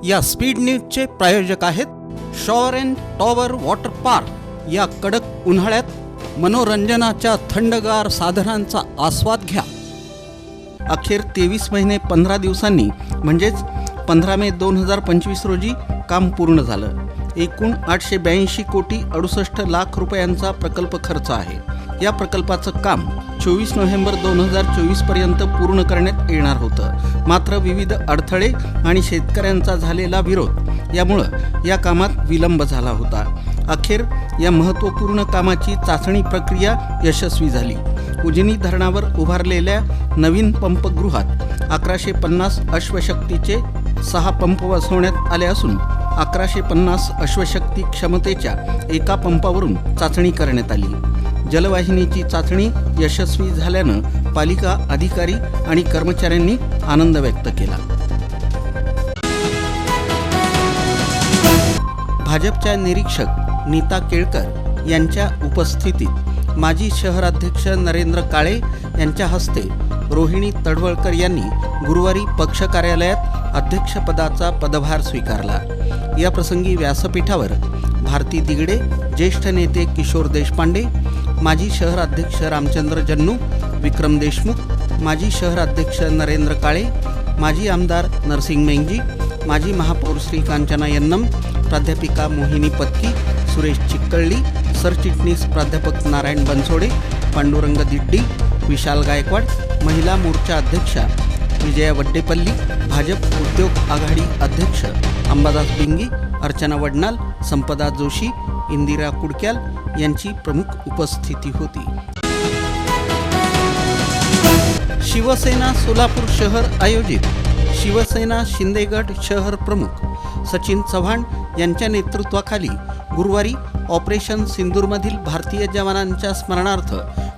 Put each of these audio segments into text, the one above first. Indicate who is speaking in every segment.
Speaker 1: या स्पीड न्यूजचे प्रायोजक आहेत shower and Tower water park. या कडक उन्हाळ्यात मनोरंजनाच्या थंडगार साधनांचा आस्वाद घ्या। अखेर 23 महिने 15 दिवसांनी म्हणजेच 15 मे 2025 रोजी काम पूर्ण झालं। एकूण 882 कोटी 68 लाख रुपयांचा प्रकल्प खर्च आहे। या प्रकल्पाचं काम 24 नोव्हेंबर 2024 पर्यंत पूर्ण करण्यात येणार होतं। मात्र विविध अडथळे आणि शेतकऱ्यांचा झालेला विरोध यामुळे या कामात विलंब झाला होता। अखेर या महत्त्वपूर्ण कामाची चाचणी प्रक्रिया यशस्वी झाली। उजनी धरणावर उभारलेल्या नवीन पंपगृहात 1150 अश्वशक्तीचे 6 पंप बसवण्यात आले असून 1150 अश्वशक्ती क्षमतेच्या एका पंपावरून चाचणी करण्यात आली। जलवाहिनीची चाचणी यशस्वी झाल्यानं पालिका अधिकारी आणि कर्मचाऱ्यांनी आनंद व्यक्त केला। भाजपच्या निरीक्षक नीता केळकर यांच्या उपस्थितीत माजी शहराध्यक्ष नरेंद्र काळे यांच्या हस्ते रोहिणी तडवळकर यांनी गुरुवारी पक्ष कार्यालयात अध्यक्षपदाचा पदभार स्वीकारला। या प्रसंगी व्यासपीठावर भारती दिगडे, ज्येष्ठ नेते किशोर देशपांडे, माजी शहराध्यक्ष रामचंद्र जन्नू, विक्रम देशमुख, माजी शहराध्यक्ष नरेंद्र काळे, माजी आमदार नरसिंग मेंगजी, माजी महापौर श्री कांचना यन्नम, प्राध्यापिका मोहिनी पत्की, सुरेश चिक्कळ्ळी, सरचिटणीस प्राध्यापक नारायण बनसोडे, पांडुरंग दिड्डी, विशाल गायकवाड, महिला मोर्चा अध्यक्षा विजया वड्डेपल्ली, भाजप उद्योग आघाडी अध्यक्ष अंबादास बिंगी, अर्चना वडनाल, संपदा जोशी, इंदिरा कुडक्याल यांची प्रमुख उपस्थिती होती। शिवसेना सोलापूर शहर आयोजित शिवसेना शिंदेगड शहर प्रमुख सचिन चव्हाण यांच्या नेतृत्वाखाली गुरुवारी ऑपरेशन सिंदूरमधील भारतीय जवानांच्या स्मरणार्थ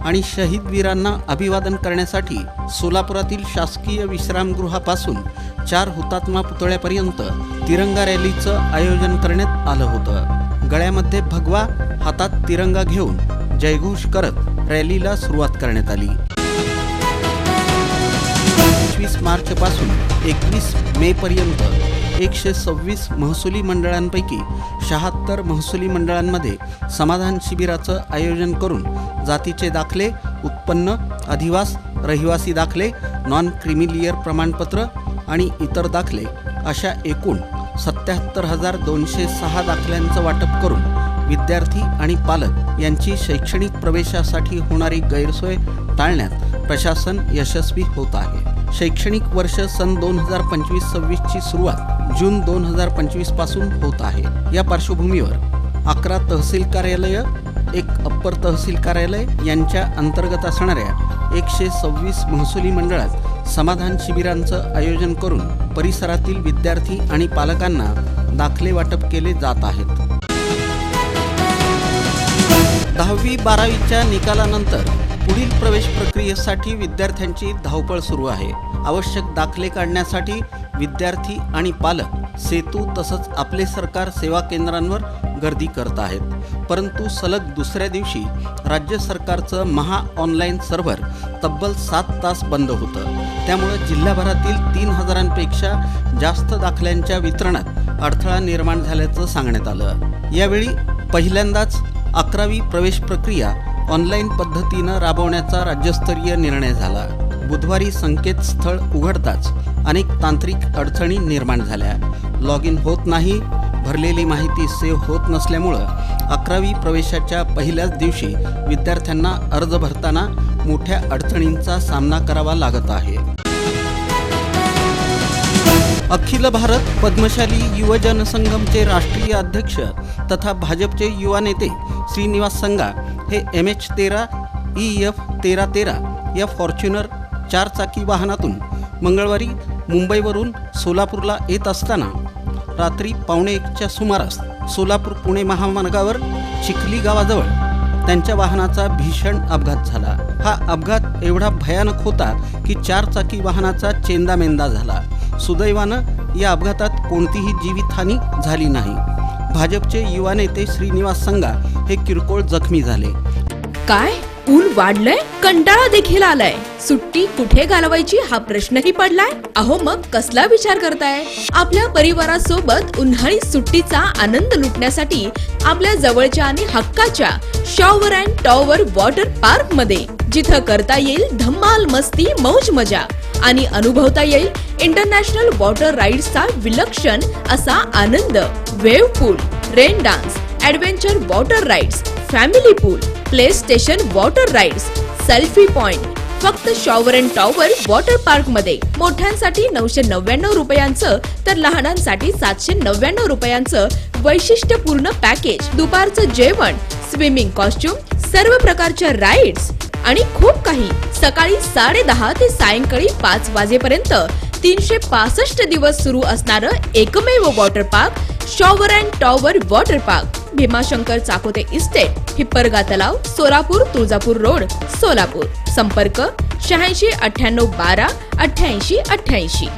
Speaker 1: आणि शहीद वीरांना अभिवादन करण्यासाठी सोलापुरातील शासकीय विश्रामगृहापासून 4 हुतात्मा पुतळ्यापर्यंत तिरंगा रॅलीचं आयोजन करण्यात आलं होतं। गळ्यामध्ये भगवा, हातात तिरंगा घेऊन जयघोष करत रॅलीला सुरुवात करण्यात आली। 25 मार्चपासून 21 मे पर्यंत 126 महसुली मंडळांपैकी 76 महसुली मंडळांमध्ये समाधान शिबिराचं आयोजन करून जातीचे दाखले, उत्पन्न, अधिवास, रहिवासी दाखले, नॉन क्रिमिलियर प्रमाणपत्र आणि इतर दाखले अशा एकूण 77,206 दाखल्यांचं वाटप करून विद्यार्थी आणि पालक यांची शैक्षणिक प्रवेशासाठी होणारी गैरसोय टाळण्यात प्रशासन यशस्वी होत आहे। शैक्षणिक वर्ष सन 2025-26 ची सुरुवात जून 2025 पासून होत आहे। या पार्श्वभूमीवर 11 तहसील कार्यालय, 1 अप्पर तहसील कार्यालय यांच्या अंतर्गत असणाऱ्या 126 महसुली मंडळात समाधान शिबिरांचं आयोजन करून परिसरातील विद्यार्थी आणि पालकांना दाखले वाटप केले जात आहेत। 10वी-12वीच्या निकालानंतर पुढील प्रवेश प्रक्रियेसाठी विद्यार्थ्यांची धावपळ सुरू आहे। आवश्यक दाखले काढण्यासाठी विद्यार्थी आणि पालक सेतू तसंच आपले सरकार सेवा केंद्रांवर गर्दी करत आहेत। परंतु सलग दुसऱ्या दिवशी राज्य सरकारचं महा ऑनलाईन सर्व्हर तब्बल 7 तास बंद होतं। त्यामुळे जिल्हाभरातील 3000पेक्षा जास्त दाखल्यांच्या वितरणात अडथळा निर्माण झाल्याचं सांगण्यात आलं। यावेळी पहिल्यांदाच 11वी प्रवेश प्रक्रिया ऑनलाईन पद्धतीनं राबवण्याचा राज्यस्तरीय निर्णय झाला। बुधवारी संकेतस्थळ उघडताच अनेक तांत्रिक अडचणी निर्माण झाल्या। लॉग इन होत नाही, भरलेली माहिती सेव्ह होत नसल्यामुळं 11वी प्रवेशाच्या पहिल्याच दिवशी विद्यार्थ्यांना अर्ज भरताना मोठ्या अडचणींचा सामना करावा लागत आहे। अखिल भारत पद्मशाली युवजन संगमचे राष्ट्रीय अध्यक्ष तथा भाजपचे युवा नेते श्रीनिवास संगा हे MH13 EF 1313 या फॉर्च्युनर 4 चाकी वाहनातून मंगळवारी मुंबईवरून सोलापूरला येत असताना रात्री 1:15च्या सुमारास सोलापूर पुणे महामार्गावर चिखली गावाजवळ त्यांच्या वाहनाचा भीषण अपघात झाला। हा अपघात एवढा भयानक होता की 4 चाकी वाहनाचा चेंदामेंदा झाला। सुदैवानं या अपघातात कोणतीही जीवितहानी झाली नाही। भाजपचे युवा नेते श्रीनिवास संगा हे किरकोळ जखमी झाले।
Speaker 2: काय ऊन वाढलंय, कंटाळा देखील आलाय, सुट्टी कुठे घालवायची हा प्रश्नही पडलाय. अहो मग कसला विचार करताय? आपल्या परिवारासोबत उन्हाळी सुट्टीचा आनंद लुटण्यासाठी आपल्या जवळच्या आणि हक्काच्या shower and Tower water park मध्ये, जिथं करता येईल धम्माल मस्ती मौज मजा आणि अनुभवता येईल इंटरनॅशनल वॉटर राईड्सचा विलक्षण असा आनंद. Wave pool, rain dance, adventure water rides, family pool, play station water rides, selfie point, फक्त Shower and Tower water park मध्ये. मोठ्यांसाठी 999 रुपयांचं तर लहानांसाठी 799 रुपयांचं वैशिष्ट्यपूर्ण पॅकेज. दुपारचं जेवण, स्विमिंग कॉस्ट्युम, सर्व प्रकारच्या राईड्स आणि खूप काही. सकाळी 10:30 ते सायंकाळी 5 वाजेपर्यंत 365 दिवस सुरू असणारं एकमेव water park shower and Tower water park. Bhimashankar Chakote estate, Hipparga तलाव, सोलापूर, तुळजापूर रोड, सोलापूर. संपर्क 86 98 12 88 88.